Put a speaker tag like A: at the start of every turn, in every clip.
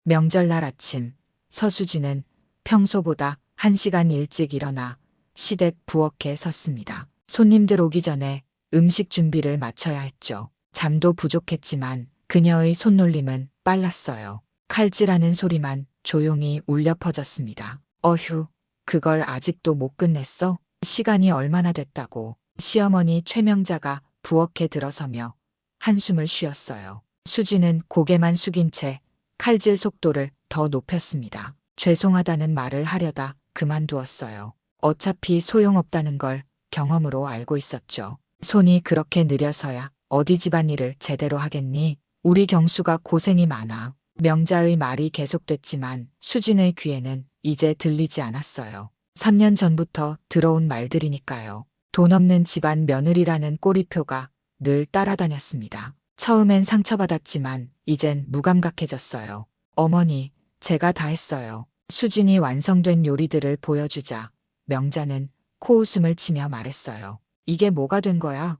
A: 명절날 아침, 서수진은 평소보다 1시간 일찍 일어나 시댁 부엌에 섰습니다. 손님들 오기 전에 음식 준비를 마쳐야 했죠. 잠도 부족했지만 그녀의 손놀림은 빨랐어요. 칼질하는 소리만 조용히 울려 퍼졌습니다. 어휴, 그걸 아직도 못 끝냈어? 시간이 얼마나 됐다고. 시어머니 최명자가 부엌에 들어서며 한숨을 쉬었어요. 수지는 고개만 숙인 채 칼질 속도를 더 높였습니다. 죄송하다는 말을 하려다 그만두었어요. 어차피 소용없다는 걸 경험으로 알고 있었죠. 손이 그렇게 느려서야 어디 집안일을 제대로 하겠니? 우리 경수가 고생이 많아. 명자의 말이 계속됐지만 수진의 귀에는 이제 들리지 않았어요. 3년 전부터 들어온 말들이니까요. 돈 없는 집안 며느리라는 꼬리표가 늘 따라다녔습니다. 처음엔 상처받았지만 이젠 무감각해졌어요. 어머니, 제가 다 했어요. 수진이 완성된 요리들을 보여주자 명자는 코웃음을 치며 말했어요. 이게 뭐가 된 거야?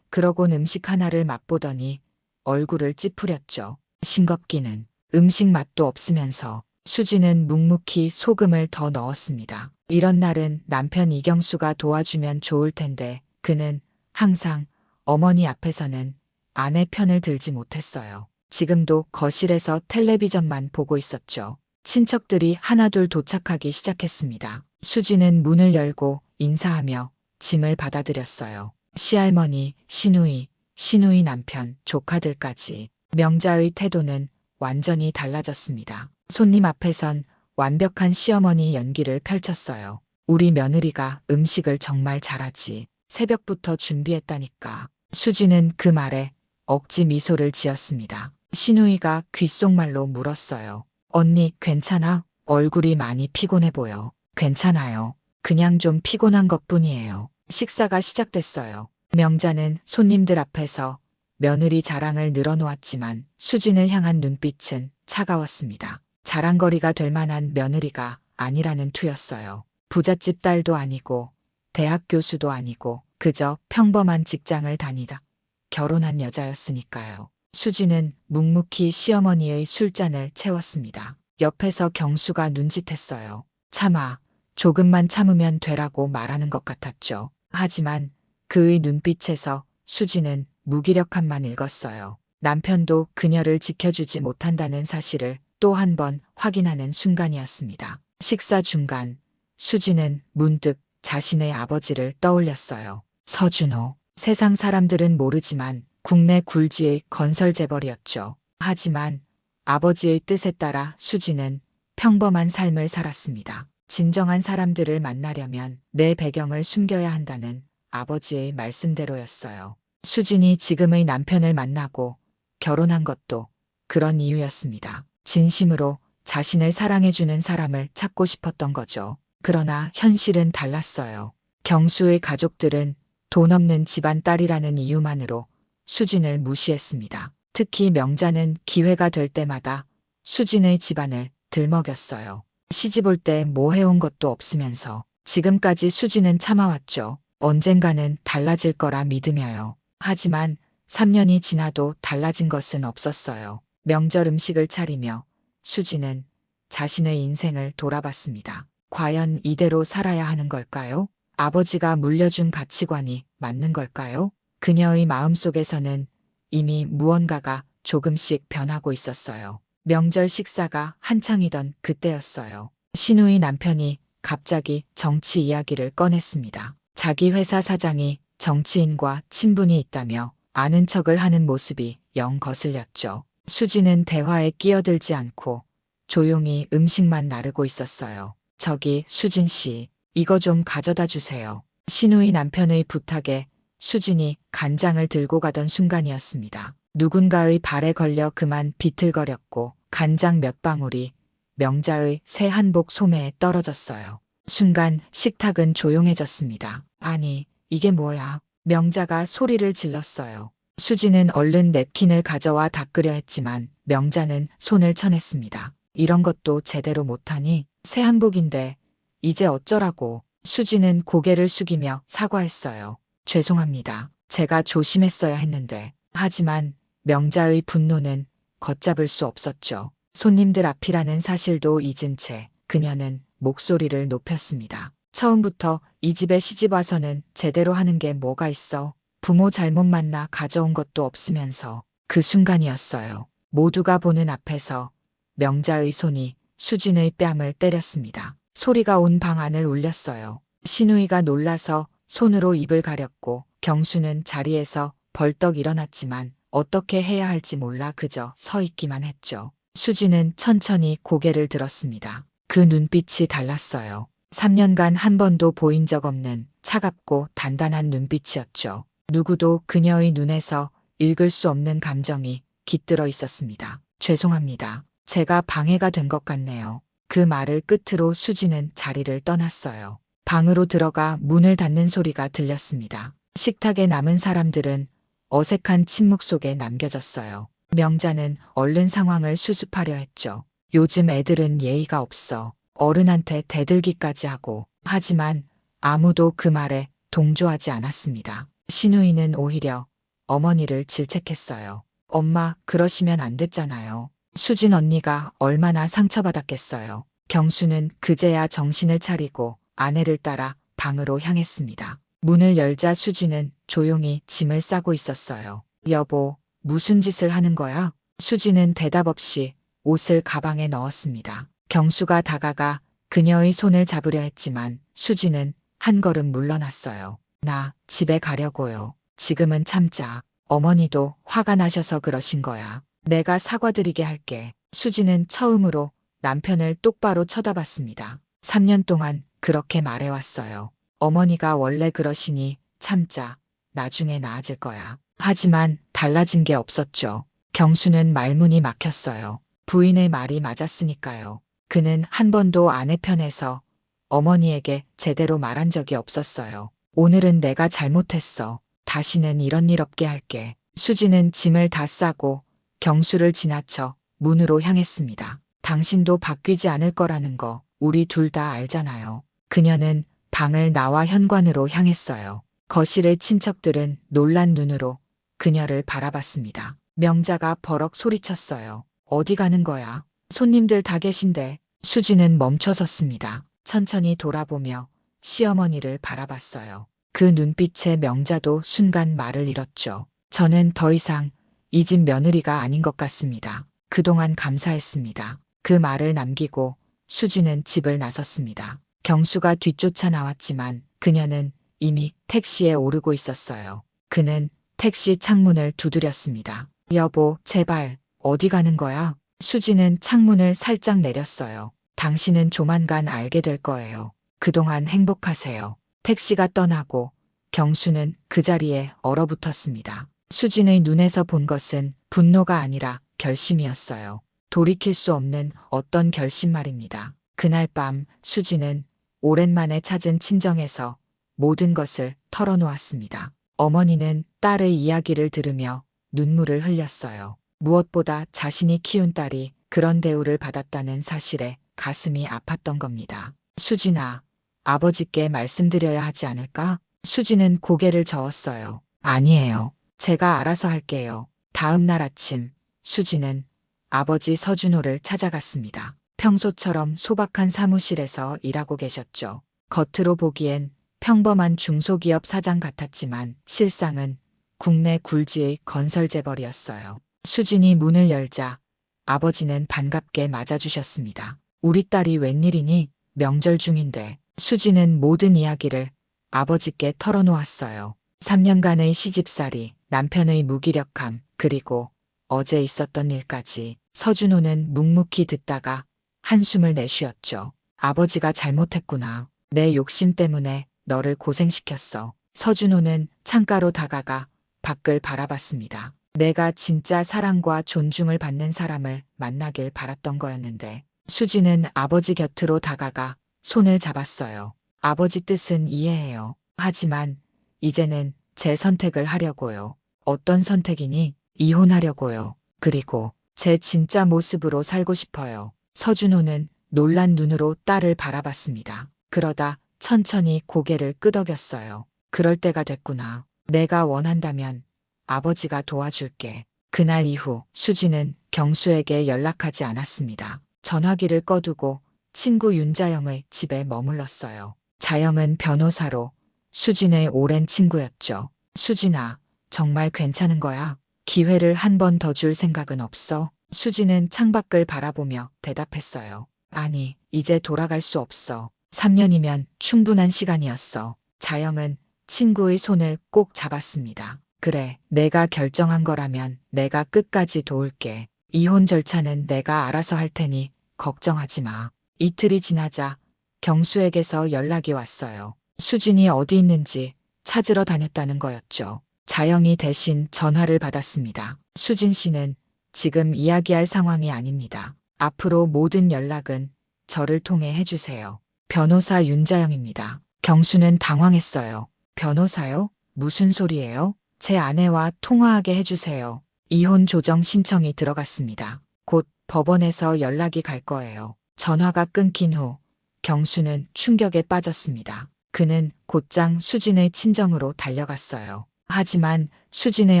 A: 그러곤 음식 하나를 맛보더니 얼굴을 찌푸렸죠. 싱겁기는 음식 맛도 없으면서. 수지는 묵묵히 소금을 더 넣었습니다. 이런 날은 남편 이경수가 도와주면 좋을 텐데 그는 항상 어머니 앞에서는 아내 편을 들지 못했어요. 지금도 거실에서 텔레비전만 보고 있었죠. 친척들이 하나둘 도착하기 시작했습니다. 수지는 문을 열고 인사하며 짐을 받아들였어요. 시할머니, 시누이 남편, 조카들까지. 명자의 태도는 완전히 달라졌습니다. 손님 앞에선 완벽한 시어머니 연기를 펼쳤어요. 우리 며느리가 음식을 정말 잘하지. 새벽부터 준비했다니까. 수지는 그 말에 억지 미소를 지었습니다. 시누이가 귓속말로 물었어요. 언니, 괜찮아? 얼굴이 많이 피곤해 보여. 괜찮아요. 그냥 좀 피곤한 것뿐이에요. 식사가 시작됐어요. 명자는 손님들 앞에서 며느리 자랑을 늘어놓았지만 수진을 향한 눈빛은 차가웠습니다. 자랑거리가 될 만한 며느리가 아니라는 투였어요. 부잣집 딸도 아니고 대학 교수도 아니고 그저 평범한 직장을 다니다 결혼한 여자였으니까요. 수지는 묵묵히 시어머니의 술잔을 채웠습니다. 옆에서 경수가 눈짓했어요. 참아, 조금만 참으면 되라고 말하는 것 같았죠. 하지만 그의 눈빛에서 수지는 무기력함만 읽었어요. 남편도 그녀를 지켜주지 못한다는 사실을 또 한 번 확인하는 순간이었습니다. 식사 중간 수지는 문득 자신의 아버지를 떠올렸어요. 서준호. 세상 사람들은 모르지만 국내 굴지의 건설 재벌이었죠. 하지만 아버지의 뜻에 따라 수지는 평범한 삶을 살았습니다. 진정한 사람들을 만나려면 내 배경을 숨겨야 한다는 아버지의 말씀대로였어요. 수진이 지금의 남편을 만나고 결혼한 것도 그런 이유였습니다. 진심으로 자신을 사랑해주는 사람을 찾고 싶었던 거죠. 그러나 현실은 달랐어요. 경수의 가족들은 돈 없는 집안 딸이라는 이유만으로 수진을 무시했습니다. 특히 명자는 기회가 될 때마다 수진의 집안을 들먹였어요. 시집 올 때 뭐 해온 것도 없으면서. 지금까지 수진은 참아왔죠. 언젠가는 달라질 거라 믿으며요. 하지만 3년이 지나도 달라진 것은 없었어요. 명절 음식을 차리며 수지는 자신의 인생을 돌아봤습니다. 과연 이대로 살아야 하는 걸까요? 아버지가 물려준 가치관이 맞는 걸까요? 그녀의 마음속에서는 이미 무언가가 조금씩 변하고 있었어요. 명절 식사가 한창이던 그때였어요. 시누이 남편이 갑자기 정치 이야기를 꺼냈습니다. 자기 회사 사장이 정치인과 친분이 있다며 아는 척을 하는 모습이 영 거슬렸죠. 수지는 대화에 끼어들지 않고 조용히 음식만 나르고 있었어요. 저기 수진 씨, 이거 좀 가져다 주세요. 시누이 남편의 부탁에 수진이 간장을 들고 가던 순간이었습니다. 누군가의 발에 걸려 그만 비틀거렸고 간장 몇 방울이 명자의 새 한복 소매에 떨어졌어요. 순간 식탁은 조용해졌습니다. 아니, 이게 뭐야? 명자가 소리를 질렀어요. 수지는 얼른 냅킨을 가져와 닦으려 했지만 명자는 손을 쳐냈습니다. 이런 것도 제대로 못하니? 새 한복인데 이제 어쩌라고. 수지는 고개를 숙이며 사과했어요. 죄송합니다. 제가 조심했어야 했는데. 하지만 명자의 분노는 걷잡을 수 없었죠. 손님들 앞이라는 사실도 잊은 채 그녀는 목소리를 높였습니다. 처음부터 이 집에 시집 와서는 제대로 하는 게 뭐가 있어. 부모 잘못 만나 가져온 것도 없으면서. 그 순간이었어요. 모두가 보는 앞에서 명자의 손이 수진의 뺨을 때렸습니다. 소리가 온 방 안을 울렸어요. 신우이가 놀라서 손으로 입을 가렸고 경수는 자리에서 벌떡 일어났지만 어떻게 해야 할지 몰라 그저 서 있기만 했죠. 수진은 천천히 고개를 들었습니다. 그 눈빛이 달랐어요. 3년간 한 번도 보인 적 없는 차갑고 단단한 눈빛이었죠. 누구도 그녀의 눈에서 읽을 수 없는 감정이 깃들어 있었습니다. 죄송합니다. 제가 방해가 된 것 같네요. 그 말을 끝으로 수진은 자리를 떠났어요. 방으로 들어가 문을 닫는 소리가 들렸습니다. 식탁에 남은 사람들은 어색한 침묵 속에 남겨졌어요. 명자는 얼른 상황을 수습하려 했죠. 요즘 애들은 예의가 없어. 어른한테 대들기까지 하고. 하지만 아무도 그 말에 동조하지 않았습니다. 신우이는 오히려 어머니를 질책했어요. 엄마, 그러시면 안 됐잖아요. 수진 언니가 얼마나 상처받았겠어요. 경수는 그제야 정신을 차리고 아내를 따라 방으로 향했습니다. 문을 열자 수진은 조용히 짐을 싸고 있었어요. 여보, 무슨 짓을 하는 거야? 수진은 대답 없이 옷을 가방에 넣었습니다. 경수가 다가가 그녀의 손을 잡으려 했지만 수진은 한 걸음 물러났어요. 나 집에 가려고요. 지금은 참자. 어머니도 화가 나셔서 그러신 거야. 내가 사과드리게 할게. 수진은 처음으로 남편을 똑바로 쳐다봤습니다. 3년 동안 그렇게 말해왔어요. 어머니가 원래 그러시니 참자. 나중에 나아질 거야. 하지만 달라진 게 없었죠. 경수는 말문이 막혔어요. 부인의 말이 맞았으니까요. 그는 한 번도 아내 편에서 어머니에게 제대로 말한 적이 없었어요. 오늘은 내가 잘못했어. 다시는 이런 일 없게 할게. 수지는 짐을 다 싸고 경수를 지나쳐 문으로 향했습니다. 당신도 바뀌지 않을 거라는 거 우리 둘 다 알잖아요. 그녀는 방을 나와 현관으로 향했어요. 거실의 친척들은 놀란 눈으로 그녀를 바라봤습니다. 명자가 버럭 소리쳤어요. 어디 가는 거야? 손님들 다 계신데. 수지는 멈춰섰습니다. 천천히 돌아보며 시어머니를 바라봤어요. 그 눈빛에 명자도 순간 말을 잃었죠. 저는 더 이상 이 집 며느리가 아닌 것 같습니다. 그동안 감사했습니다. 그 말을 남기고 수지는 집을 나섰습니다. 경수가 뒤쫓아 나왔지만 그녀는 이미 택시에 오르고 있었어요. 그는 택시 창문을 두드렸습니다. 여보, 제발, 어디 가는 거야? 수지는 창문을 살짝 내렸어요. 당신은 조만간 알게 될 거예요. 그동안 행복하세요. 택시가 떠나고 경수는 그 자리에 얼어붙었습니다. 수진의 눈에서 본 것은 분노가 아니라 결심이었어요. 돌이킬 수 없는 어떤 결심 말입니다. 그날 밤 수진은 오랜만에 찾은 친정에서 모든 것을 털어놓았습니다. 어머니는 딸의 이야기를 들으며 눈물을 흘렸어요. 무엇보다 자신이 키운 딸이 그런 대우를 받았다는 사실에 가슴이 아팠던 겁니다. 수진아, 아버지께 말씀드려야 하지 않을까? 수진은 고개를 저었어요. 아니에요. 제가 알아서 할게요. 다음 날 아침 수진은 아버지 서준호를 찾아갔습니다. 평소처럼 소박한 사무실에서 일하고 계셨죠. 겉으로 보기엔 평범한 중소기업 사장 같았지만 실상은 국내 굴지의 건설 재벌이었어요. 수진이 문을 열자 아버지는 반갑게 맞아주셨습니다. 우리 딸이 웬일이니? 명절 중인데. 수진은 모든 이야기를 아버지께 털어놓았어요. 3년간의 시집살이, 남편의 무기력함, 그리고 어제 있었던 일까지. 서준호는 묵묵히 듣다가 한숨을 내쉬었죠. 아버지가 잘못했구나. 내 욕심 때문에 너를 고생시켰어. 서준호는 창가로 다가가 밖을 바라봤습니다. 내가 진짜 사랑과 존중을 받는 사람을 만나길 바랐던 거였는데. 수지는 아버지 곁으로 다가가 손을 잡았어요. 아버지 뜻은 이해해요. 하지만 이제는 제 선택을 하려고요. 어떤 선택이니? 이혼하려고요. 그리고 제 진짜 모습으로 살고 싶어요. 서준호는 놀란 눈으로 딸을 바라봤습니다. 그러다 천천히 고개를 끄덕였어요. 그럴 때가 됐구나. 내가 원한다면 아버지가 도와줄게. 그날 이후 수지는 경수에게 연락하지 않았습니다. 전화기를 꺼두고 친구 윤자영의 집에 머물렀어요. 자영은 변호사로 수진의 오랜 친구였죠. 수진아, 정말 괜찮은 거야? 기회를 한 번 더 줄 생각은 없어? 수진은 창밖을 바라보며 대답했어요. 아니, 이제 돌아갈 수 없어. 3년이면 충분한 시간이었어. 자영은 친구의 손을 꼭 잡았습니다. 그래, 내가 결정한 거라면 내가 끝까지 도울게. 이혼 절차는 내가 알아서 할 테니 걱정하지 마. 이틀이 지나자 경수에게서 연락이 왔어요. 수진이 어디 있는지 찾으러 다녔다는 거였죠. 자영이 대신 전화를 받았습니다. 수진 씨는 지금 이야기할 상황이 아닙니다. 앞으로 모든 연락은 저를 통해 해주세요. 변호사 윤자영입니다. 경수는 당황했어요. 변호사요? 무슨 소리예요? 제 아내와 통화하게 해주세요. 이혼 조정 신청이 들어갔습니다. 곧 법원에서 연락이 갈 거예요. 전화가 끊긴 후 경수는 충격에 빠졌습니다. 그는 곧장 수진의 친정으로 달려갔어요. 하지만 수진의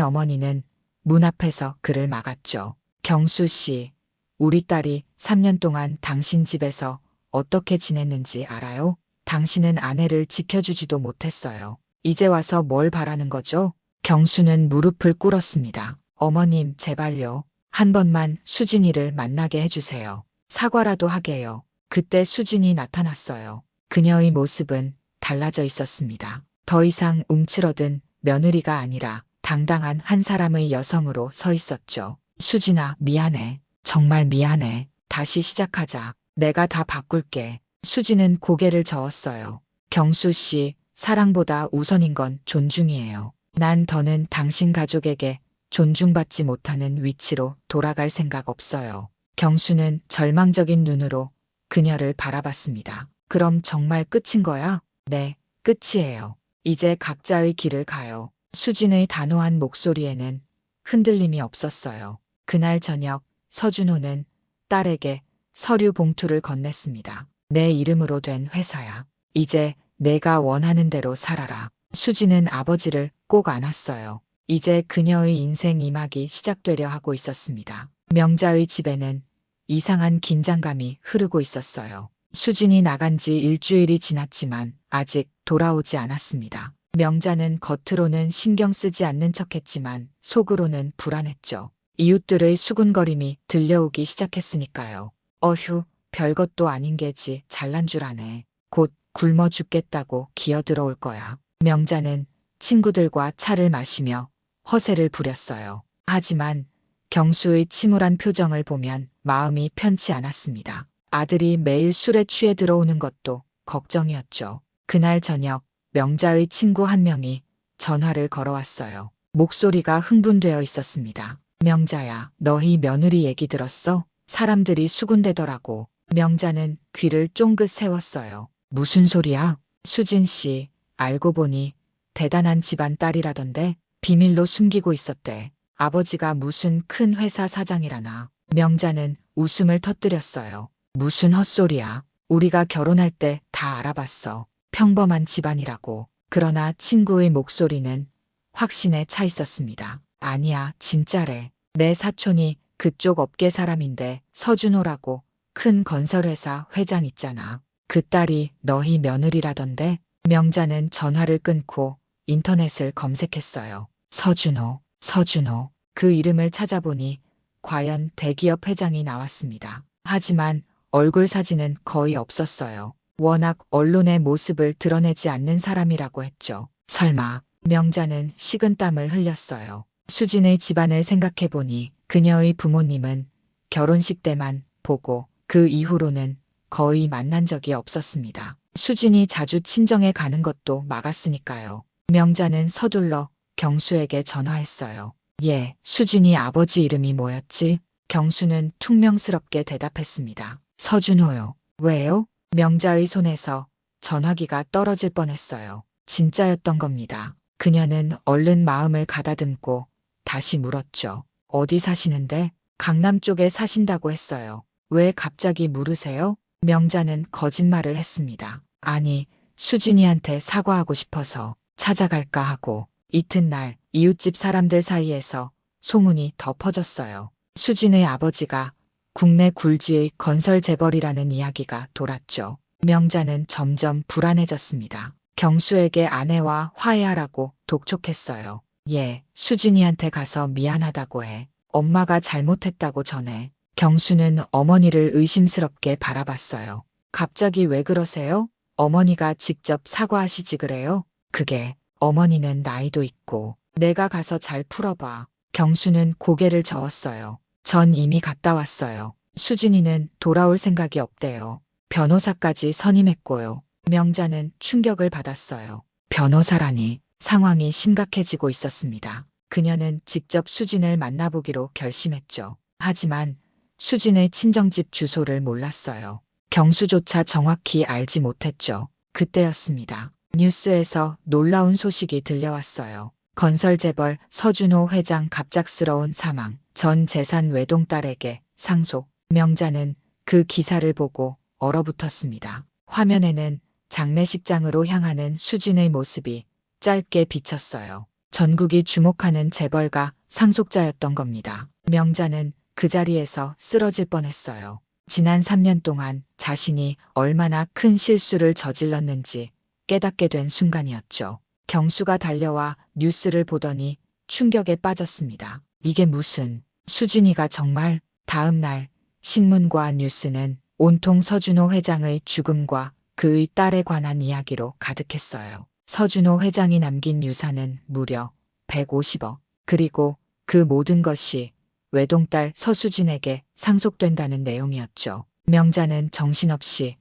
A: 어머니는 문 앞에서 그를 막았죠. 경수 씨, 우리 딸이 3년 동안 당신 집에서 어떻게 지냈는지 알아요? 당신은 아내를 지켜주지도 못했어요. 이제 와서 뭘 바라는 거죠? 경수는 무릎을 꿇었습니다. 어머님, 제발요. 한 번만 수진이를 만나게 해주세요. 사과라도 하게요. 그때 수진이 나타났어요. 그녀의 모습은 달라져 있었습니다. 더 이상 움츠러든 며느리가 아니라 당당한 한 사람의 여성으로 서 있었죠. 수진아, 미안해. 정말 미안해. 다시 시작하자. 내가 다 바꿀게. 수진은 고개를 저었어요. 경수 씨, 사랑보다 우선인 건 존중이에요. 난 더는 당신 가족에게 존중받지 못하는 위치로 돌아갈 생각 없어요. 경수는 절망적인 눈으로 그녀를 바라봤습니다. 그럼 정말 끝인 거야? 네, 끝이에요. 이제 각자의 길을 가요. 수진의 단호한 목소리에는 흔들림이 없었어요. 그날 저녁 서준호는 딸에게 서류 봉투를 건넸습니다. 내 이름으로 된 회사야. 이제 내가 원하는 대로 살아라. 수진은 아버지를 꼭 안았어요. 이제 그녀의 인생 2막이 시작되려 하고 있었습니다. 명자의 집에는 이상한 긴장감이 흐르고 있었어요. 수진이 나간 지 일주일이 지났지만 아직 돌아오지 않았습니다. 명자는 겉으로는 신경 쓰지 않는 척했지만 속으로는 불안했죠. 이웃들의 수군거림이 들려오기 시작했으니까요. 어휴, 별것도 아닌 게지 잘난 줄 아네. 곧 굶어 죽겠다고 기어들어올 거야. 명자는 친구들과 차를 마시며 허세를 부렸어요. 하지만 경수의 침울한 표정을 보면 마음이 편치 않았습니다. 아들이 매일 술에 취해 들어오는 것도 걱정이었죠. 그날 저녁 명자의 친구 한 명이 전화를 걸어왔어요. 목소리가 흥분되어 있었습니다. 명자야, 너희 며느리 얘기 들었어? 사람들이 수군대더라고. 명자는 귀를 쫑긋 세웠어요. 무슨 소리야? 수진 씨, 알고 보니 대단한 집안 딸이라던데 비밀로 숨기고 있었대. 아버지가 무슨 큰 회사 사장이라나. 명자는 웃음을 터뜨렸어요. 무슨 헛소리야. 우리가 결혼할 때 다 알아봤어. 평범한 집안이라고. 그러나 친구의 목소리는 확신에 차 있었습니다. 아니야, 진짜래. 내 사촌이 그쪽 업계 사람인데 서준호라고 큰 건설회사 회장 있잖아. 그 딸이 너희 며느리라던데. 명자는 전화를 끊고 인터넷을 검색했어요. 서준호. 그 이름을 찾아보니 과연 대기업 회장이 나왔습니다. 하지만 얼굴 사진은 거의 없었어요. 워낙 언론의 모습을 드러내지 않는 사람이라고 했죠. 설마. 명자는 식은땀을 흘렸어요. 수진의 집안을 생각해보니 그녀의 부모님은 결혼식 때만 보고 그 이후로는 거의 만난 적이 없었습니다. 수진이 자주 친정에 가는 것도 막았으니까요. 명자는 서둘러 경수에게 전화했어요. 예, 수진이 아버지 이름이 뭐였지? 경수는 퉁명스럽게 대답했습니다. 서준호요. 왜요? 명자의 손에서 전화기가 떨어질 뻔했어요. 진짜였던 겁니다. 그녀는 얼른 마음을 가다듬고 다시 물었죠. 어디 사시는데? 강남 쪽에 사신다고 했어요. 왜 갑자기 물으세요? 명자는 거짓말을 했습니다. 아니, 수진이한테 사과하고 싶어서 찾아갈까 하고. 이튿날 이웃집 사람들 사이에서 소문이 더 퍼졌어요. 수진의 아버지가 국내 굴지의 건설 재벌이라는 이야기가 돌았죠. 명자는 점점 불안해졌습니다. 경수에게 아내와 화해하라고 독촉했어요. 예, 수진이한테 가서 미안하다고 해. 엄마가 잘못했다고 전해. 경수는 어머니를 의심스럽게 바라봤어요. 갑자기 왜 그러세요? 어머니가 직접 사과하시지 그래요? 그게 어머니는 나이도 있고 내가 가서 잘 풀어봐. 경수는 고개를 저었어요. 전 이미 갔다 왔어요. 수진이는 돌아올 생각이 없대요. 변호사까지 선임했고요. 명자는 충격을 받았어요. 변호사라니 상황이 심각해지고 있었습니다. 그녀는 직접 수진을 만나보기로 결심했죠. 하지만 수진의 친정집 주소를 몰랐어요. 경수조차 정확히 알지 못했죠. 그때였습니다. 뉴스에서 놀라운 소식이 들려왔어요. 건설 재벌 서준호 회장 갑작스러운 사망, 전 재산 외동딸에게 상속. 명자는 그 기사를 보고 얼어붙었습니다. 화면에는 장례식장으로 향하는 수진의 모습이 짧게 비쳤어요. 전국이 주목하는 재벌가 상속자였던 겁니다. 명자는 그 자리에서 쓰러질 뻔했어요. 지난 3년 동안 자신이 얼마나 큰 실수를 저질렀는지 깨닫게 된 순간이었죠. 경수가 달려와 뉴스를 보더니 충격에 빠졌습니다. 이게 무슨, 수진이가 정말. 다음 날 신문과 뉴스는 온통 서준호 회장의 죽음과 그의 딸에 관한 이야기로 가득했어요. 서준호 회장이 남긴 유산은 무려 150억. 그리고 그 모든 것이 외동딸 서수진에게 상속된다는 내용이었죠. 명자는 정신없이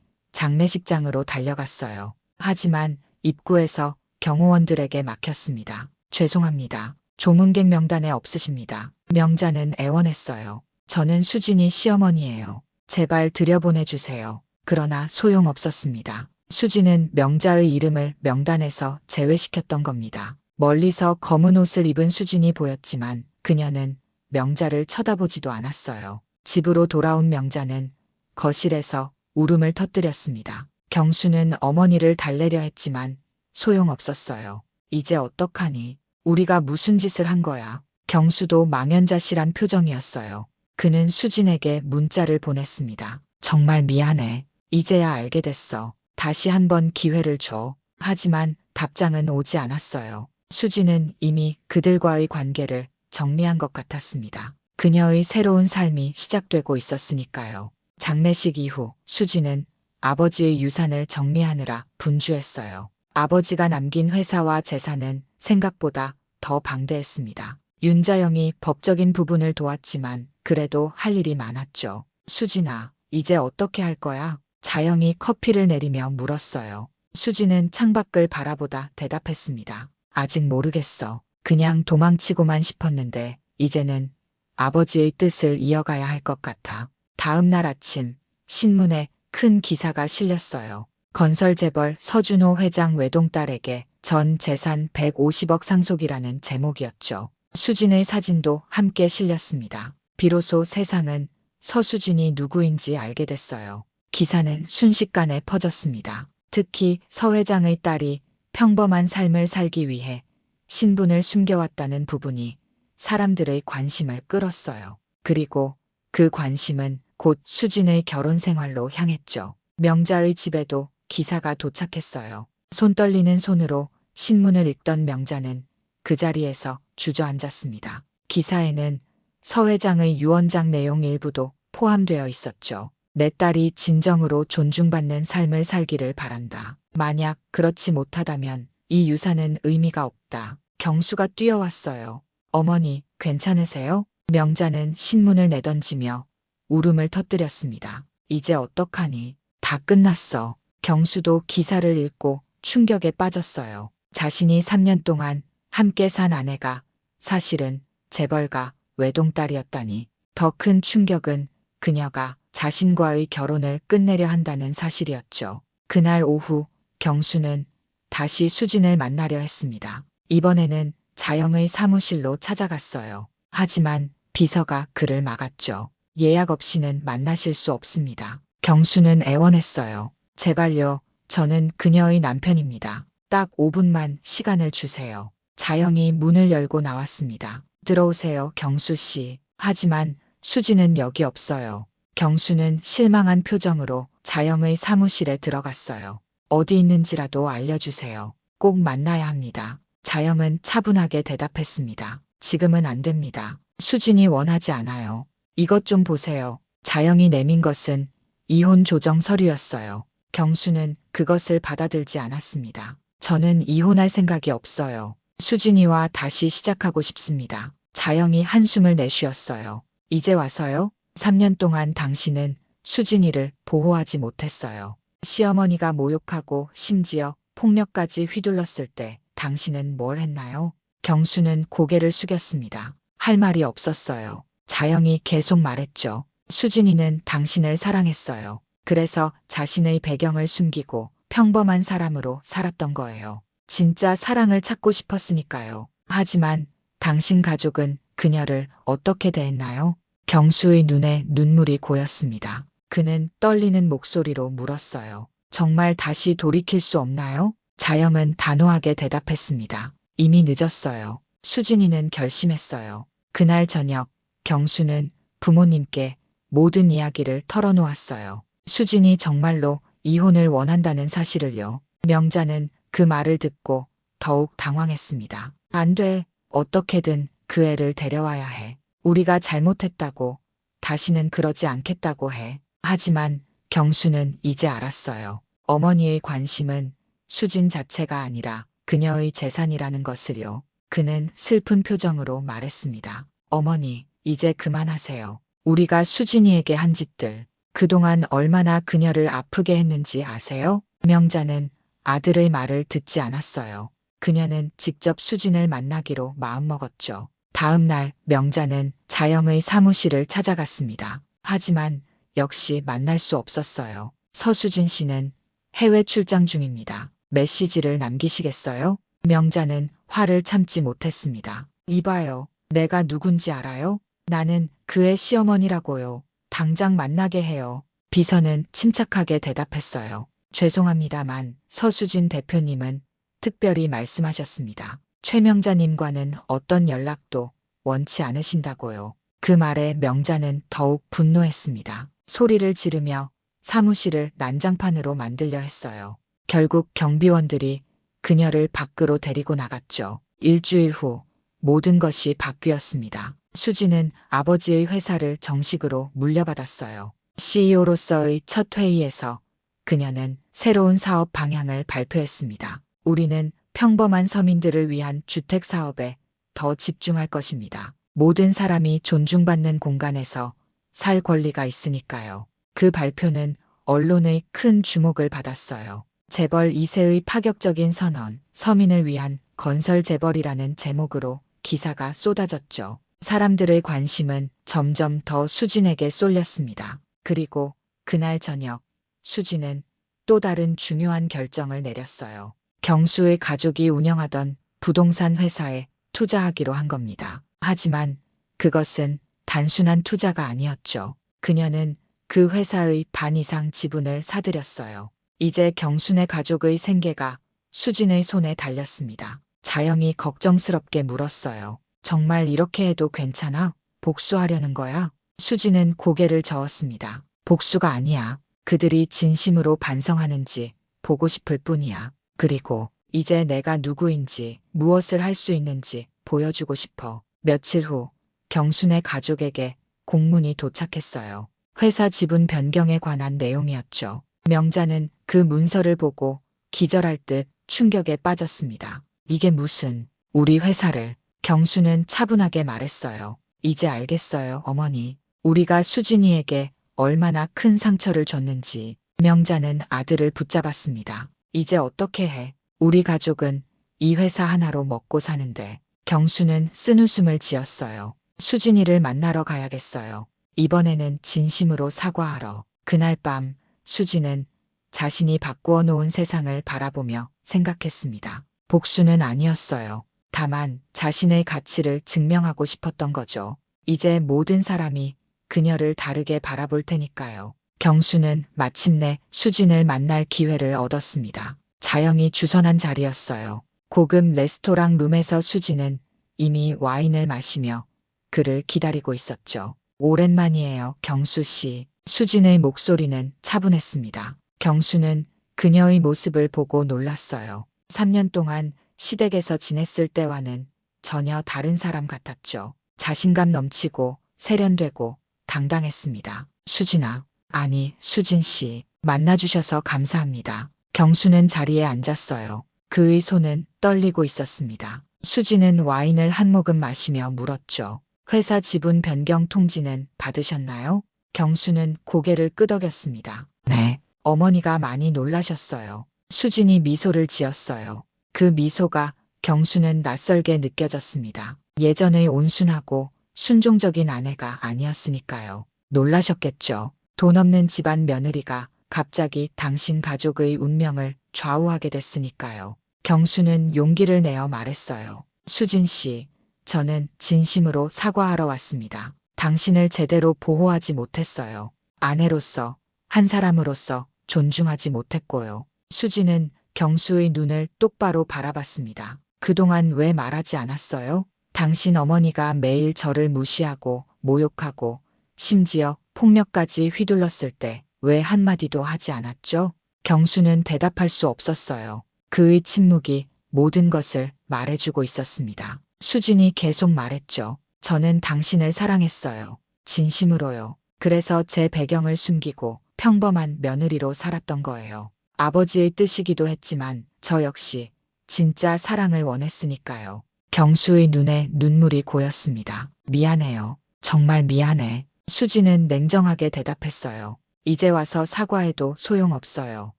A: 장례식장으로 달려갔어요. 하지만 입구에서 경호원들에게 막혔습니다. 죄송합니다. 조문객 명단에 없으십니다. 명자는 애원했어요. 저는 수진이 시어머니예요. 제발 들여보내주세요. 그러나 소용없었습니다. 수진은 명자의 이름을 명단에서 제외시켰던 겁니다. 멀리서 검은 옷을 입은 수진이 보였지만 그녀는 명자를 쳐다보지도 않았어요. 집으로 돌아온 명자는 거실에서 울음을 터뜨렸습니다. 경수는 어머니를 달래려 했지만 소용없었어요. 이제 어떡하니? 우리가 무슨 짓을 한 거야? 경수도 망연자실한 표정이었어요. 그는 수진에게 문자를 보냈습니다. 정말 미안해. 이제야 알게 됐어. 다시 한번 기회를 줘. 하지만 답장은 오지 않았어요. 수진은 이미 그들과의 관계를 정리한 것 같았습니다. 그녀의 새로운 삶이 시작되고 있었으니까요. 장례식 이후 수진은 아버지의 유산을 정리하느라 분주했어요. 아버지가 남긴 회사와 재산은 생각보다 더 방대했습니다. 윤자영이 법적인 부분을 도왔지만 그래도 할 일이 많았죠. 수진아, 이제 어떻게 할 거야? 자영이 커피를 내리며 물었어요. 수진은 창밖을 바라보다 대답했습니다. 아직 모르겠어. 그냥 도망치고만 싶었는데 이제는 아버지의 뜻을 이어가야 할 것 같아. 다음 날 아침 신문에 큰 기사가 실렸어요. 건설 재벌 서준호 회장 외동딸에게 전 재산 150억 상속이라는 제목이었죠. 수진의 사진도 함께 실렸습니다. 비로소 세상은 서수진이 누구인지 알게 됐어요. 기사는 순식간에 퍼졌습니다. 특히 서 회장의 딸이 평범한 삶을 살기 위해 신분을 숨겨왔다는 부분이 사람들의 관심을 끌었어요. 그리고 그 관심은 곧 수진의 결혼 생활로 향했죠. 명자의 집에도 기사가 도착했어요. 손 떨리는 손으로 신문을 읽던 명자는 그 자리에서 주저앉았습니다. 기사에는 서 회장의 유언장 내용 일부도 포함되어 있었죠. 내 딸이 진정으로 존중받는 삶을 살기를 바란다. 만약 그렇지 못하다면 이 유산은 의미가 없다. 경수가 뛰어왔어요. 어머니, 괜찮으세요? 명자는 신문을 내던지며 울음을 터뜨렸습니다. 이제 어떡하니? 다 끝났어. 경수도 기사를 읽고 충격에 빠졌어요. 자신이 3년 동안 함께 산 아내가 사실은 재벌가 외동딸이었다니. 더 큰 충격은 그녀가 자신과의 결혼을 끝내려 한다는 사실이었죠. 그날 오후 경수는 다시 수진을 만나려 했습니다. 이번에는 자영의 사무실로 찾아갔어요. 하지만 비서가 그를 막았죠. 예약 없이는 만나실 수 없습니다. 경수는 애원했어요. 제발요. 저는 그녀의 남편입니다. 딱 5분만 시간을 주세요. 자영이 문을 열고 나왔습니다. 들어오세요, 경수 씨. 하지만 수진은 여기 없어요. 경수는 실망한 표정으로 자영의 사무실에 들어갔어요. 어디 있는지라도 알려주세요. 꼭 만나야 합니다. 자영은 차분하게 대답했습니다. 지금은 안 됩니다. 수진이 원하지 않아요. 이것 좀 보세요. 자영이 내민 것은 이혼 조정 서류였어요. 경수는 그것을 받아들지 않았습니다. 저는 이혼할 생각이 없어요. 수진이와 다시 시작하고 싶습니다. 자영이 한숨을 내쉬었어요. 이제 와서요? 3년 동안 당신은 수진이를 보호하지 못했어요. 시어머니가 모욕하고 심지어 폭력까지 휘둘렀을 때 당신은 뭘 했나요? 경수는 고개를 숙였습니다. 할 말이 없었어요. 자영이 계속 말했죠. 수진이는 당신을 사랑했어요. 그래서 자신의 배경을 숨기고 평범한 사람으로 살았던 거예요. 진짜 사랑을 찾고 싶었으니까요. 하지만 당신 가족은 그녀를 어떻게 대했나요? 경수의 눈에 눈물이 고였습니다. 그는 떨리는 목소리로 물었어요. 정말 다시 돌이킬 수 없나요? 자영은 단호하게 대답했습니다. 이미 늦었어요. 수진이는 결심했어요. 그날 저녁 경수는 부모님께 모든 이야기를 털어놓았어요. 수진이 정말로 이혼을 원한다는 사실을요. 명자는 그 말을 듣고 더욱 당황했습니다. 안 돼. 어떻게든 그 애를 데려와야 해. 우리가 잘못했다고, 다시는 그러지 않겠다고 해. 하지만 경수는 이제 알았어요. 어머니의 관심은 수진 자체가 아니라 그녀의 재산이라는 것을요. 그는 슬픈 표정으로 말했습니다. 어머니, 이제 그만하세요. 우리가 수진이에게 한 짓들, 그동안 얼마나 그녀를 아프게 했는지 아세요? 명자는 아들의 말을 듣지 않았어요. 그녀는 직접 수진을 만나기로 마음먹었죠. 다음 날 명자는 자영의 사무실을 찾아갔습니다. 하지만 역시 만날 수 없었어요. 서수진 씨는 해외 출장 중입니다. 메시지를 남기시겠어요? 명자는 화를 참지 못했습니다. 이봐요. 내가 누군지 알아요? 나는 그의 시어머니라고요. 당장 만나게 해요. 비서는 침착하게 대답했어요. 죄송합니다만 서수진 대표님은 특별히 말씀하셨습니다. 최 명자님과는 어떤 연락도 원치 않으신다고요. 그 말에 명자는 더욱 분노했습니다. 소리를 지르며 사무실을 난장판으로 만들려 했어요. 결국 경비원들이 그녀를 밖으로 데리고 나갔죠. 일주일 후 모든 것이 바뀌었습니다. 수진은 아버지의 회사를 정식으로 물려받았어요. CEO로서의 첫 회의에서 그녀는 새로운 사업 방향을 발표했습니다. 우리는 평범한 서민들을 위한 주택 사업에 더 집중할 것입니다. 모든 사람이 존중받는 공간에서 살 권리가 있으니까요. 그 발표는 언론의 큰 주목을 받았어요. 재벌 2세의 파격적인 선언, 서민을 위한 건설 재벌이라는 제목으로 기사가 쏟아졌죠. 사람들의 관심은 점점 더 수진에게 쏠렸습니다. 그리고 그날 저녁 수진은 또 다른 중요한 결정을 내렸어요. 경수의 가족이 운영하던 부동산 회사에 투자하기로 한 겁니다. 하지만 그것은 단순한 투자가 아니었죠. 그녀는 그 회사의 반 이상 지분을 사들였어요. 이제 경순의 가족의 생계가 수진의 손에 달렸습니다. 자영이 걱정스럽게 물었어요. 정말 이렇게 해도 괜찮아? 복수하려는 거야? 수진은 고개를 저었습니다. 복수가 아니야. 그들이 진심으로 반성하는지 보고 싶을 뿐이야. 그리고 이제 내가 누구인지 무엇을 할 수 있는지 보여주고 싶어. 며칠 후 경순의 가족에게 공문이 도착했어요. 회사 지분 변경에 관한 내용이었죠. 명자는 그 문서를 보고 기절할 듯 충격에 빠졌습니다. 이게 무슨, 우리 회사를. 경수는 차분하게 말했어요. 이제 알겠어요, 어머니. 우리가 수진이에게 얼마나 큰 상처를 줬는지. 명자는 아들을 붙잡았습니다. 이제 어떻게 해? 우리 가족은 이 회사 하나로 먹고 사는데. 경수는 쓴웃음을 지었어요. 수진이를 만나러 가야겠어요. 이번에는 진심으로 사과하러. 그날 밤 수진은 자신이 바꾸어 놓은 세상을 바라보며 생각했습니다. 복수는 아니었어요. 다만 자신의 가치를 증명하고 싶었던 거죠. 이제 모든 사람이 그녀를 다르게 바라볼 테니까요. 경수는 마침내 수진을 만날 기회를 얻었습니다. 자영이 주선한 자리였어요. 고급 레스토랑 룸에서 수진은 이미 와인을 마시며 그를 기다리고 있었죠. 오랜만이에요, 경수 씨. 수진의 목소리는 차분했습니다. 경수는 그녀의 모습을 보고 놀랐어요. 3년 동안 시댁에서 지냈을 때와는 전혀 다른 사람 같았죠. 자신감 넘치고 세련되고 당당했습니다. 수진아, 아니, 수진 씨, 만나주셔서 감사합니다. 경수는 자리에 앉았어요. 그의 손은 떨리고 있었습니다. 수진은 와인을 한 모금 마시며 물었죠. 회사 지분 변경 통지는 받으셨나요? 경수는 고개를 끄덕였습니다. 네, 어머니가 많이 놀라셨어요. 수진이 미소를 지었어요. 그 미소가 경수는 낯설게 느껴졌습니다. 예전의 온순하고 순종적인 아내가 아니었으니까요. 놀라셨겠죠. 돈 없는 집안 며느리가 갑자기 당신 가족의 운명을 좌우하게 됐으니까요. 경수는 용기를 내어 말했어요. 수진 씨, 저는 진심으로 사과하러 왔습니다. 당신을 제대로 보호하지 못했어요. 아내로서, 한 사람으로서 존중하지 못했고요. 수진은 경수의 눈을 똑바로 바라봤습니다. 그동안 왜 말하지 않았어요? 당신 어머니가 매일 저를 무시하고 모욕하고 심지어 폭력까지 휘둘렀을 때 왜 한마디도 하지 않았죠? 경수는 대답할 수 없었어요. 그의 침묵이 모든 것을 말해주고 있었습니다. 수진이 계속 말했죠. 저는 당신을 사랑했어요. 진심으로요. 그래서 제 배경을 숨기고 평범한 며느리로 살았던 거예요. 아버지의 뜻이기도 했지만 저 역시 진짜 사랑을 원했으니까요. 경수의 눈에 눈물이 고였습니다. 미안해요. 정말 미안해. 수진은 냉정하게 대답했어요. 이제 와서 사과해도 소용없어요.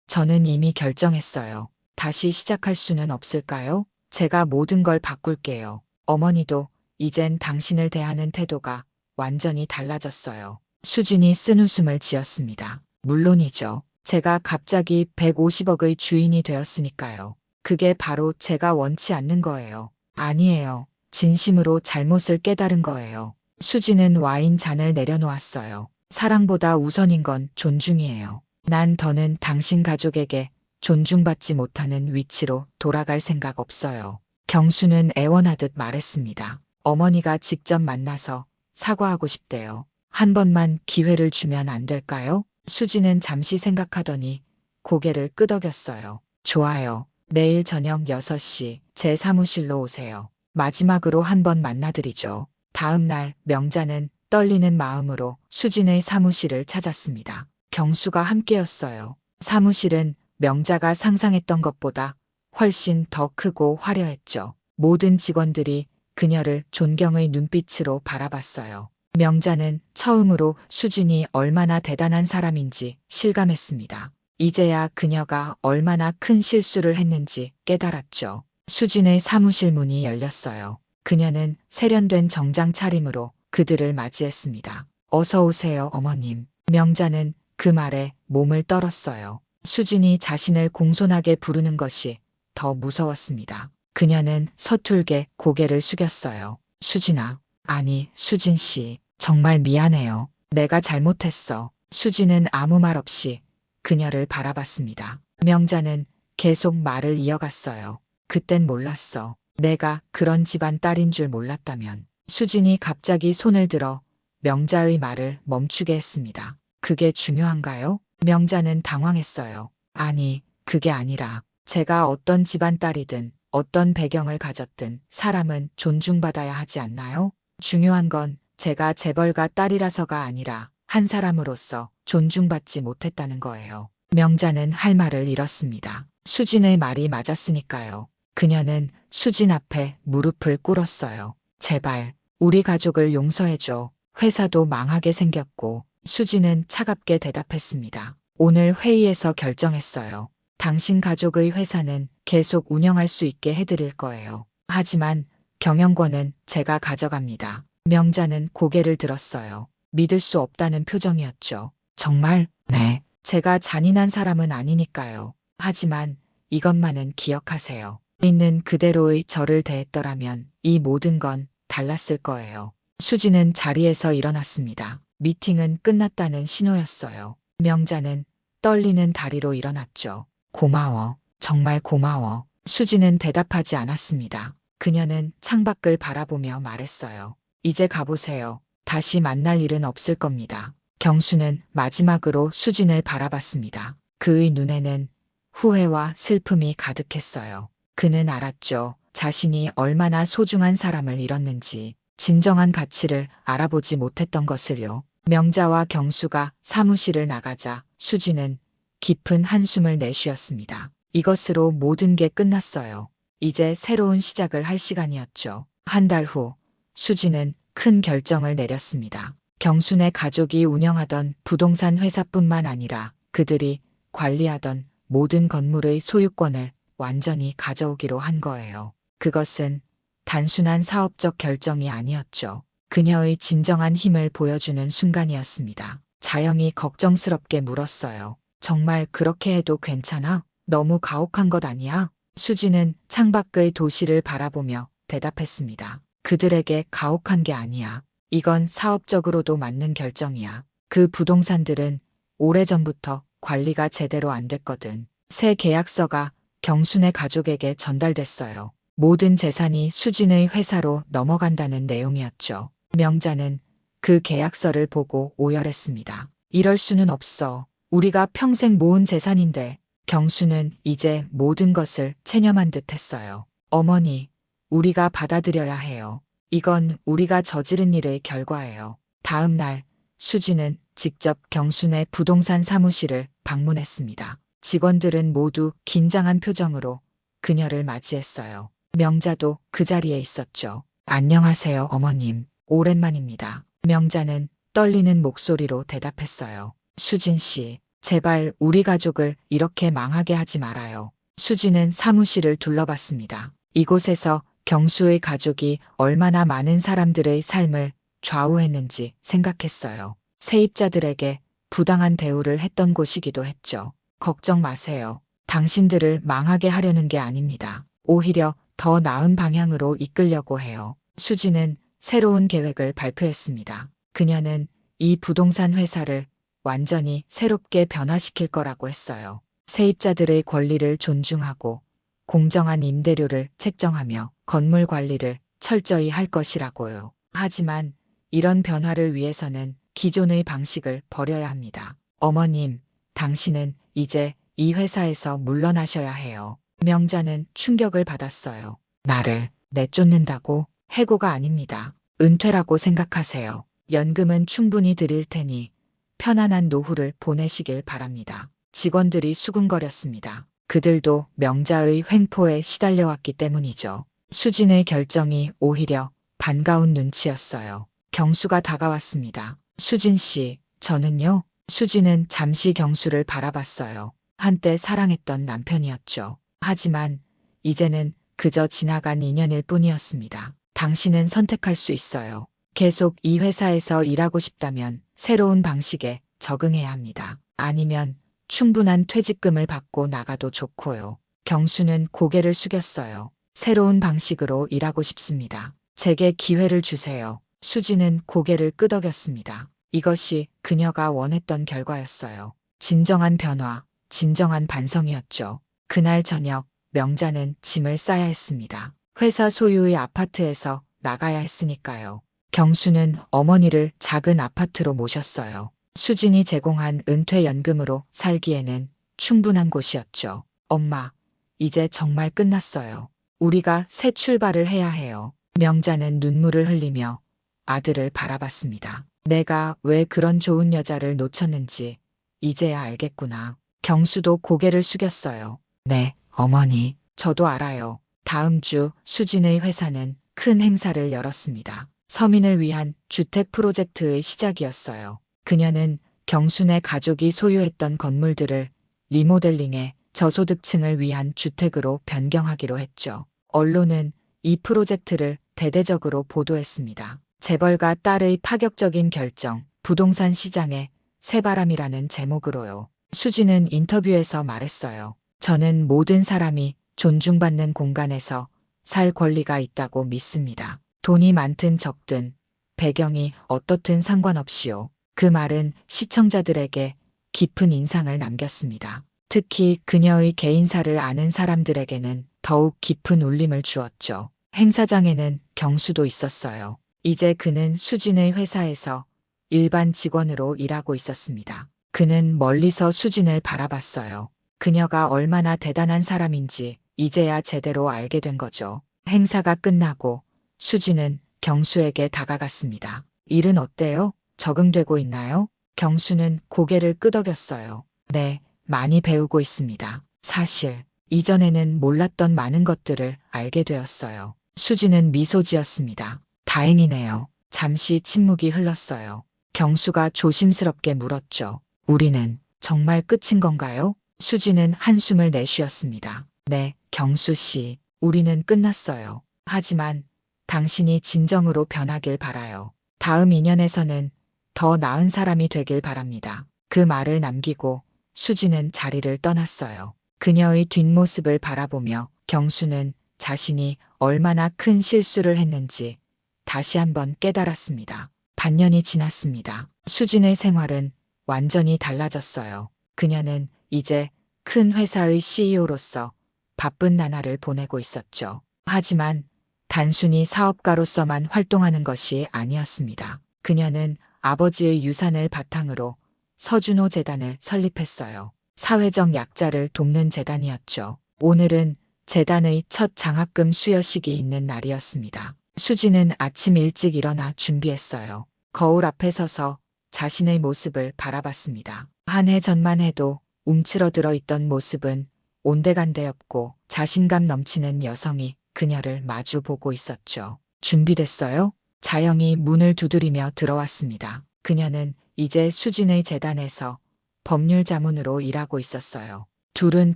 A: 저는 이미 결정했어요. 다시 시작할 수는 없을까요? 제가 모든 걸 바꿀게요. 어머니도 이젠 당신을 대하는 태도가 완전히 달라졌어요. 수진이 쓴웃음을 지었습니다. 물론이죠. 제가 갑자기 150억의 주인이 되었으니까요. 그게 바로 제가 원치 않는 거예요. 아니에요. 진심으로 잘못을 깨달은 거예요. 수진은 와인 잔을 내려놓았어요. 사랑보다 우선인 건 존중이에요. 난 더는 당신 가족에게 존중받지 못하는 위치로 돌아갈 생각 없어요. 경수는 애원하듯 말했습니다. 어머니가 직접 만나서 사과하고 싶대요. 한 번만 기회를 주면 안 될까요? 수진은 잠시 생각하더니 고개를 끄덕였어요. 좋아요. 내일 저녁 6시 제 사무실로 오세요. 마지막으로 한 번 만나드리죠. 다음 날 명자는 떨리는 마음으로 수진의 사무실을 찾았습니다. 경수가 함께였어요. 사무실은 명자가 상상했던 것보다 훨씬 더 크고 화려했죠. 모든 직원들이 그녀를 존경의 눈빛으로 바라봤어요. 명자는 처음으로 수진이 얼마나 대단한 사람인지 실감했습니다. 이제야 그녀가 얼마나 큰 실수를 했는지 깨달았죠. 수진의 사무실 문이 열렸어요. 그녀는 세련된 정장 차림으로 그들을 맞이했습니다. 어서 오세요, 어머님. 명자는 그 말에 몸을 떨었어요. 수진이 자신을 공손하게 부르는 것이 더 무서웠습니다. 그녀는 서툴게 고개를 숙였어요. 수진아, 아니, 수진 씨, 정말 미안해요. 내가 잘못했어. 수진은 아무 말 없이 그녀를 바라봤습니다. 명자는 계속 말을 이어갔어요. 그땐 몰랐어. 내가 그런 집안 딸인 줄 몰랐다면. 수진이 갑자기 손을 들어 명자의 말을 멈추게 했습니다. 그게 중요한가요? 명자는 당황했어요. 아니, 그게 아니라 제가 어떤 집안 딸이든 어떤 배경을 가졌든 사람은 존중받아야 하지 않나요? 중요한 건 제가 재벌가 딸이라서가 아니라 한 사람으로서 존중받지 못했다는 거예요. 명자는 할 말을 잃었습니다. 수진의 말이 맞았으니까요. 그녀는 수진 앞에 무릎을 꿇었어요. 제발 우리 가족을 용서해줘. 회사도 망하게 생겼고. 수진은 차갑게 대답했습니다. 오늘 회의에서 결정했어요. 당신 가족의 회사는 계속 운영할 수 있게 해드릴 거예요. 하지만 경영권은 제가 가져갑니다. 명자는 고개를 들었어요. 믿을 수 없다는 표정이었죠. 정말? 네. 제가 잔인한 사람은 아니니까요. 하지만 이것만은 기억하세요. 있는 그대로의 저를 대했더라면 이 모든 건 달랐을 거예요. 수지는 자리에서 일어났습니다. 미팅은 끝났다는 신호였어요. 명자는 떨리는 다리로 일어났죠. 고마워. 정말 고마워. 수지는 대답하지 않았습니다. 그녀는 창밖을 바라보며 말했어요. 이제 가보세요. 다시 만날 일은 없을 겁니다. 경수는 마지막으로 수진을 바라봤습니다. 그의 눈에는 후회와 슬픔이 가득했어요. 그는 알았죠. 자신이 얼마나 소중한 사람을 잃었는지, 진정한 가치를 알아보지 못했던 것을요. 명자와 경수가 사무실을 나가자 수진은 깊은 한숨을 내쉬었습니다. 이것으로 모든 게 끝났어요. 이제 새로운 시작을 할 시간이었죠. 한 달 후 수진은 큰 결정을 내렸습니다. 경순의 가족이 운영하던 부동산 회사뿐만 아니라 그들이 관리하던 모든 건물의 소유권을 완전히 가져오기로 한 거예요. 그것은 단순한 사업적 결정이 아니었죠. 그녀의 진정한 힘을 보여주는 순간이었습니다. 자영이 걱정스럽게 물었어요. 정말 그렇게 해도 괜찮아? 너무 가혹한 것 아니야? 수지는 창밖의 도시를 바라보며 대답했습니다. 그들에게 가혹한 게 아니야. 이건 사업적으로도 맞는 결정이야. 그 부동산들은 오래전부터 관리가 제대로 안 됐거든. 새 계약서가 경순의 가족에게 전달됐어요. 모든 재산이 수진의 회사로 넘어간다는 내용이었죠. 명자는 그 계약서를 보고 오열했습니다. 이럴 수는 없어. 우리가 평생 모은 재산인데. 경수는 이제 모든 것을 체념한 듯 했어요. 어머니, 우리가 받아들여야 해요. 이건 우리가 저지른 일의 결과예요. 다음 날 수지는 직접 경순의 부동산 사무실을 방문했습니다. 직원들은 모두 긴장한 표정으로 그녀를 맞이했어요. 명자도 그 자리에 있었죠. 안녕하세요, 어머님. 오랜만입니다. 명자는 떨리는 목소리로 대답했어요. 수진 씨, 제발 우리 가족을 이렇게 망하게 하지 말아요. 수지는 사무실을 둘러봤습니다. 이곳에서 경수의 가족이 얼마나 많은 사람들의 삶을 좌우했는지 생각했어요. 세입자들에게 부당한 대우를 했던 곳이기도 했죠. 걱정 마세요. 당신들을 망하게 하려는 게 아닙니다. 오히려 더 나은 방향으로 이끌려고 해요. 수지는 새로운 계획을 발표했습니다. 그녀는 이 부동산 회사를 완전히 새롭게 변화시킬 거라고 했어요. 세입자들의 권리를 존중하고 공정한 임대료를 책정하며 건물 관리를 철저히 할 것이라고요. 하지만 이런 변화를 위해서는 기존의 방식을 버려야 합니다. 어머님, 당신은 이제 이 회사에서 물러나셔야 해요. 명자는 충격을 받았어요. 나를 내쫓는다고? 해고가 아닙니다. 은퇴라고 생각하세요. 연금은 충분히 드릴 테니 편안한 노후를 보내시길 바랍니다. 직원들이 수군거렸습니다. 그들도 명자의 횡포에 시달려왔기 때문이죠. 수진의 결정이 오히려 반가운 눈치였어요. 경수가 다가왔습니다. 수진 씨, 저는요? 수진은 잠시 경수를 바라봤어요. 한때 사랑했던 남편이었죠. 하지만 이제는 그저 지나간 인연일 뿐이었습니다. 당신은 선택할 수 있어요. 계속 이 회사에서 일하고 싶다면 새로운 방식에 적응해야 합니다. 아니면 충분한 퇴직금을 받고 나가도 좋고요. 경수는 고개를 숙였어요. 새로운 방식으로 일하고 싶습니다. 제게 기회를 주세요. 수지는 고개를 끄덕였습니다. 이것이 그녀가 원했던 결과였어요. 진정한 변화, 진정한 반성이었죠. 그날 저녁 명자는 짐을 싸야 했습니다. 회사 소유의 아파트에서 나가야 했으니까요. 경수는 어머니를 작은 아파트로 모셨어요. 수진이 제공한 은퇴연금으로 살기에는 충분한 곳이었죠. 엄마, 이제 정말 끝났어요. 우리가 새 출발을 해야 해요. 명자는 눈물을 흘리며 아들을 바라봤습니다. 내가 왜 그런 좋은 여자를 놓쳤는지 이제야 알겠구나. 경수도 고개를 숙였어요. 네, 어머니, 저도 알아요. 다음 주 수진의 회사는 큰 행사를 열었습니다. 서민을 위한 주택 프로젝트의 시작이었어요. 그녀는 경순의 가족이 소유했던 건물들을 리모델링해 저소득층을 위한 주택으로 변경하기로 했죠. 언론은 이 프로젝트를 대대적으로 보도했습니다. 재벌가 딸의 파격적인 결정, 부동산 시장에 새바람이라는 제목으로요. 수지는 인터뷰에서 말했어요. 저는 모든 사람이 존중받는 공간에서 살 권리가 있다고 믿습니다. 돈이 많든 적든 배경이 어떻든 상관없이요. 그 말은 시청자들에게 깊은 인상을 남겼습니다. 특히 그녀의 개인사를 아는 사람들에게는 더욱 깊은 울림을 주었죠. 행사장에는 경수도 있었어요. 이제 그는 수진의 회사에서 일반 직원으로 일하고 있었습니다. 그는 멀리서 수진을 바라봤어요. 그녀가 얼마나 대단한 사람인지 이제야 제대로 알게 된 거죠. 행사가 끝나고 수진은 경수에게 다가갔습니다. 일은 어때요? 적응되고 있나요? 경수는 고개를 끄덕였어요. 네, 많이 배우고 있습니다. 사실 이전에는 몰랐던 많은 것들을 알게 되었어요. 수진은 미소 지었습니다. 다행이네요. 잠시 침묵이 흘렀어요. 경수가 조심스럽게 물었죠. 우리는 정말 끝인 건가요? 수진은 한숨을 내쉬었습니다. 네, 경수 씨, 우리는 끝났어요. 하지만 당신이 진정으로 변하길 바라요. 다음 인연에서는 더 나은 사람이 되길 바랍니다. 그 말을 남기고 수진은 자리를 떠났어요. 그녀의 뒷모습을 바라보며 경수는 자신이 얼마나 큰 실수를 했는지 다시 한번 깨달았습니다. 반년이 지났습니다. 수진의 생활은 완전히 달라졌어요. 그녀는 이제 큰 회사의 CEO로서 바쁜 나날을 보내고 있었죠. 하지만 단순히 사업가로서만 활동하는 것이 아니었습니다. 그녀는 아버지의 유산을 바탕으로 서준호 재단을 설립했어요. 사회적 약자를 돕는 재단이었죠. 오늘은 재단의 첫 장학금 수여식이 있는 날이었습니다. 수지는 아침 일찍 일어나 준비했어요. 거울 앞에 서서 자신의 모습을 바라봤습니다. 한 해 전만 해도 움츠러들어 있던 모습은 온데간데 없고 자신감 넘치는 여성이 그녀를 마주 보고 있었죠. 준비됐어요? 자영이 문을 두드리며 들어왔습니다. 그녀는 이제 수진의 재단에서 법률 자문으로 일하고 있었어요. 둘은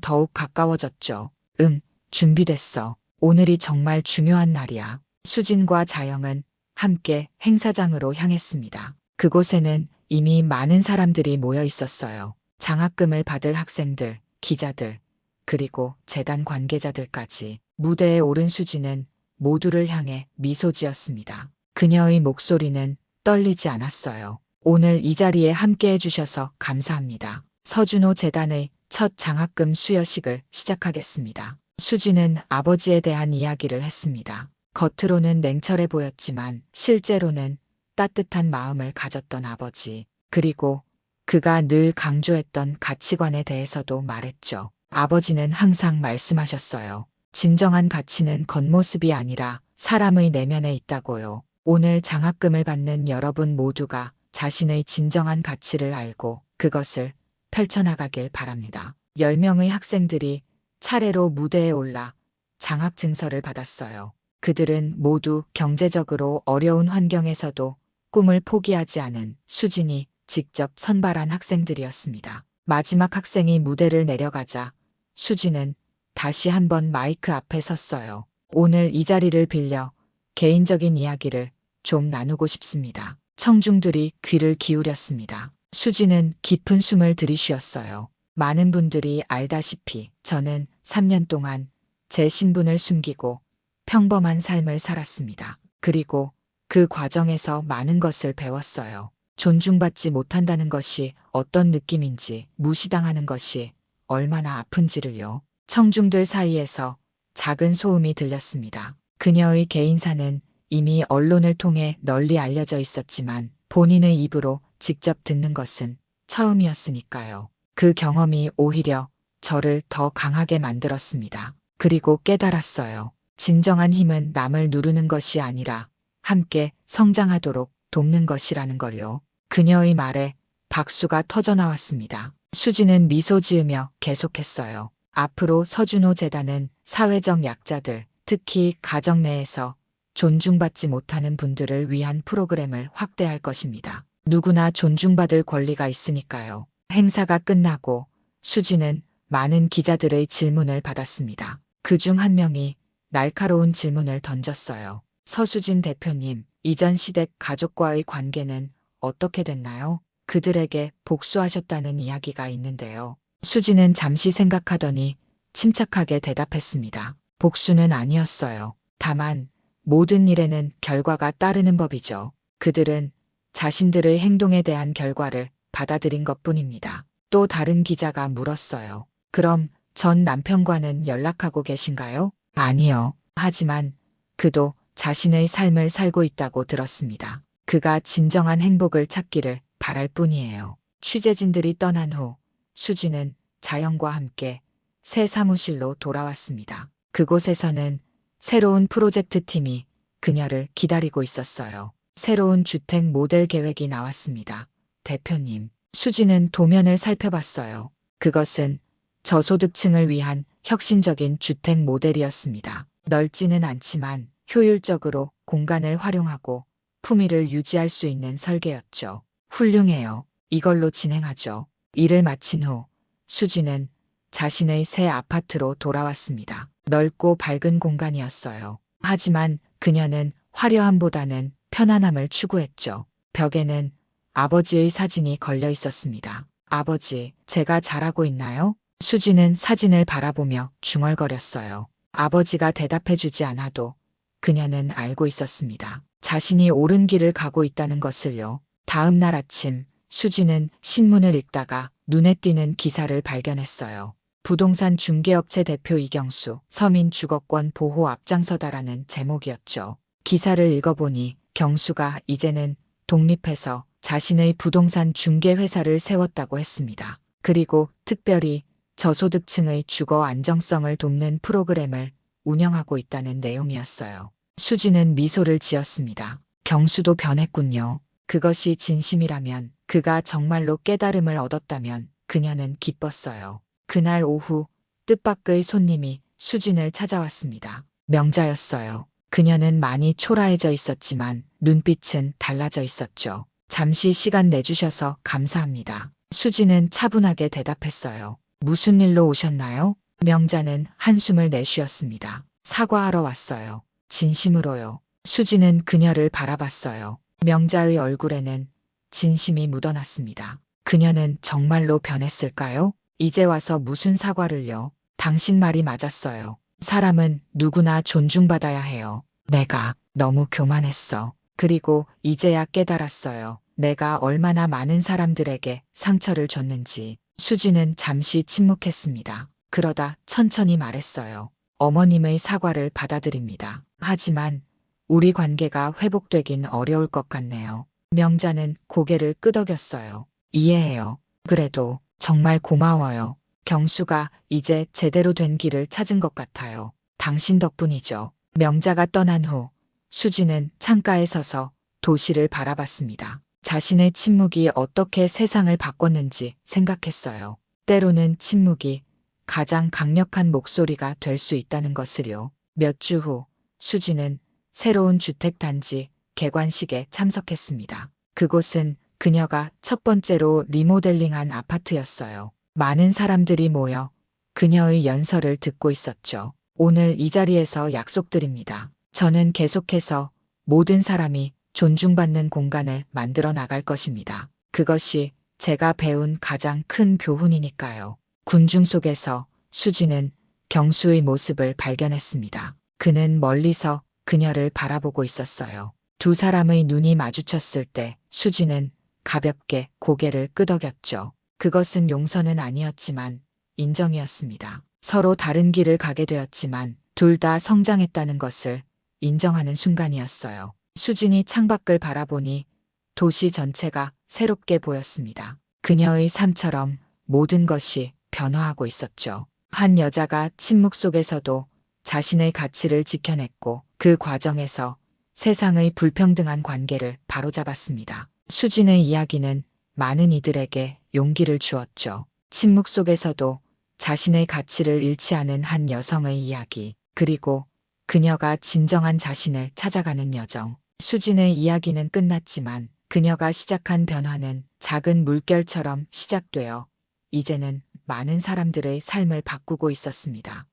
A: 더욱 가까워졌죠. 응, 준비됐어. 오늘이 정말 중요한 날이야. 수진과 자영은 함께 행사장으로 향했습니다. 그곳에는 이미 많은 사람들이 모여 있었어요. 장학금을 받을 학생들, 기자들, 그리고 재단 관계자들까지. 무대에 오른 수진은 모두를 향해 미소 지었습니다. 그녀의 목소리는 떨리지 않았어요. 오늘 이 자리에 함께 해주셔서 감사합니다. 서준호 재단의 첫 장학금 수여식을 시작하겠습니다. 수진은 아버지에 대한 이야기를 했습니다. 겉으로는 냉철해 보였지만 실제로는 따뜻한 마음을 가졌던 아버지, 그리고 그가 늘 강조했던 가치관에 대해서도 말했죠. 아버지는 항상 말씀하셨어요. 진정한 가치는 겉모습이 아니라 사람의 내면에 있다고요. 오늘 장학금을 받는 여러분 모두가 자신의 진정한 가치를 알고 그것을 펼쳐나가길 바랍니다. 10명의 학생들이 차례로 무대에 올라 장학 증서를 받았어요. 그들은 모두 경제적으로 어려운 환경에서도 꿈을 포기하지 않은 수진이 직접 선발한 학생들이었습니다. 마지막 학생이 무대를 내려가자 수진은 다시 한번 마이크 앞에 섰어요. 오늘 이 자리를 빌려 개인적인 이야기를 좀 나누고 싶습니다. 청중들이 귀를 기울였습니다. 수진은 깊은 숨을 들이쉬었어요. 많은 분들이 알다시피 저는 3년 동안 제 신분을 숨기고 평범한 삶을 살았습니다. 그리고 그 과정에서 많은 것을 배웠어요. 존중받지 못한다는 것이 어떤 느낌인지, 무시당하는 것이 얼마나 아픈지를요. 청중들 사이에서 작은 소음이 들렸습니다. 그녀의 개인사는 이미 언론을 통해 널리 알려져 있었지만 본인의 입으로 직접 듣는 것은 처음이었으니까요. 그 경험이 오히려 저를 더 강하게 만들었습니다. 그리고 깨달았어요. 진정한 힘은 남을 누르는 것이 아니라 함께 성장하도록 돕는 것이라는 걸요. 그녀의 말에 박수가 터져나왔습니다. 수지는 미소 지으며 계속했어요. 앞으로 서준호 재단은 사회적 약자들, 특히 가정 내에서 존중받지 못하는 분들을 위한 프로그램을 확대할 것입니다. 누구나 존중받을 권리가 있으니까요. 행사가 끝나고 수지는 많은 기자들의 질문을 받았습니다. 그중 한 명이 날카로운 질문을 던졌어요. 서수진 대표님, 이전 시댁 가족과의 관계는 어떻게 됐나요? 그들에게 복수하셨다는 이야기가 있는데요. 수지는 잠시 생각하더니 침착하게 대답했습니다. 복수는 아니었어요. 다만 모든 일에는 결과가 따르는 법이죠. 그들은 자신들의 행동에 대한 결과를 받아들인 것뿐입니다. 또 다른 기자가 물었어요. 그럼 전 남편과는 연락하고 계신가요? 아니요. 하지만 그도 자신의 삶을 살고 있다고 들었습니다. 그가 진정한 행복을 찾기를 바랄 뿐이에요. 취재진들이 떠난 후 수지는 자연과 함께 새 사무실로 돌아왔습니다. 그곳에서는 새로운 프로젝트 팀이 그녀를 기다리고 있었어요. 새로운 주택 모델 계획이 나왔습니다. 대표님, 수지는 도면을 살펴봤어요. 그것은 저소득층을 위한 혁신적인 주택 모델이었습니다. 넓지는 않지만 효율적으로 공간을 활용하고 품위를 유지할 수 있는 설계였죠. 훌륭해요. 이걸로 진행하죠. 일을 마친 후 수지는 자신의 새 아파트로 돌아왔습니다. 넓고 밝은 공간이었어요. 하지만 그녀는 화려함보다는 편안함을 추구했죠. 벽에는 아버지의 사진이 걸려 있었습니다. 아버지, 제가 잘하고 있나요? 수지는 사진을 바라보며 중얼거렸어요. 아버지가 대답해주지 않아도 그녀는 알고 있었습니다. 자신이 옳은 길을 가고 있다는 것을요. 다음 날 아침 수지는 신문을 읽다가 눈에 띄는 기사를 발견했어요. 부동산 중개업체 대표 이경수, 서민 주거권 보호 앞장서다라는 제목이었죠. 기사를 읽어보니 경수가 이제는 독립해서 자신의 부동산 중개회사를 세웠다고 했습니다. 그리고 특별히 저소득층의 주거 안정성을 돕는 프로그램을 운영하고 있다는 내용이었어요. 수지는 미소를 지었습니다. 경수도 변했군요. 그것이 진심이라면, 그가 정말로 깨달음을 얻었다면 그녀는 기뻤어요. 그날 오후 뜻밖의 손님이 수진을 찾아왔습니다. 명자였어요. 그녀는 많이 초라해져 있었지만 눈빛은 달라져 있었죠. 잠시 시간 내주셔서 감사합니다. 수지는 차분하게 대답했어요. 무슨 일로 오셨나요? 명자는 한숨을 내쉬었습니다. 사과하러 왔어요. 진심으로요. 수지는 그녀를 바라봤어요. 명자의 얼굴에는 진심이 묻어났습니다. 그녀는 정말로 변했을까요? 이제 와서 무슨 사과를요? 당신 말이 맞았어요. 사람은 누구나 존중받아야 해요. 내가 너무 교만했어. 그리고 이제야 깨달았어요. 내가 얼마나 많은 사람들에게 상처를 줬는지. 수지는 잠시 침묵했습니다. 그러다 천천히 말했어요. 어머님의 사과를 받아들입니다. 하지만 우리 관계가 회복되긴 어려울 것 같네요. 명자는 고개를 끄덕였어요. 이해해요. 그래도 정말 고마워요. 경수가 이제 제대로 된 길을 찾은 것 같아요. 당신 덕분이죠. 명자가 떠난 후 수지는 창가에 서서 도시를 바라봤습니다. 자신의 침묵이 어떻게 세상을 바꿨는지 생각했어요. 때로는 침묵이 가장 강력한 목소리가 될 수 있다는 것을요. 몇 주 후 수지는 새로운 주택단지 개관식에 참석했습니다. 그곳은 그녀가 첫 번째로 리모델링한 아파트였어요. 많은 사람들이 모여 그녀의 연설을 듣고 있었죠. 오늘 이 자리에서 약속드립니다. 저는 계속해서 모든 사람이 존중받는 공간을 만들어 나갈 것입니다. 그것이 제가 배운 가장 큰 교훈이니까요. 군중 속에서 수지는 경수의 모습을 발견했습니다. 그는 멀리서 그녀를 바라보고 있었어요. 두 사람의 눈이 마주쳤을 때 수지는 가볍게 고개를 끄덕였죠. 그것은 용서는 아니었지만 인정이었습니다. 서로 다른 길을 가게 되었지만 둘 다 성장했다는 것을 인정하는 순간이었어요. 수진이 창밖을 바라보니 도시 전체가 새롭게 보였습니다. 그녀의 삶처럼 모든 것이 변화하고 있었죠. 한 여자가 침묵 속에서도 자신의 가치를 지켜냈고 그 과정에서 세상의 불평등한 관계를 바로잡았습니다. 수진의 이야기는 많은 이들에게 용기를 주었죠. 침묵 속에서도 자신의 가치를 잃지 않은 한 여성의 이야기, 그리고 그녀가 진정한 자신을 찾아가는 여정. 수진의 이야기는 끝났지만 그녀가 시작한 변화는 작은 물결처럼 시작되어 이제는 많은 사람들의 삶을 바꾸고 있었습니다.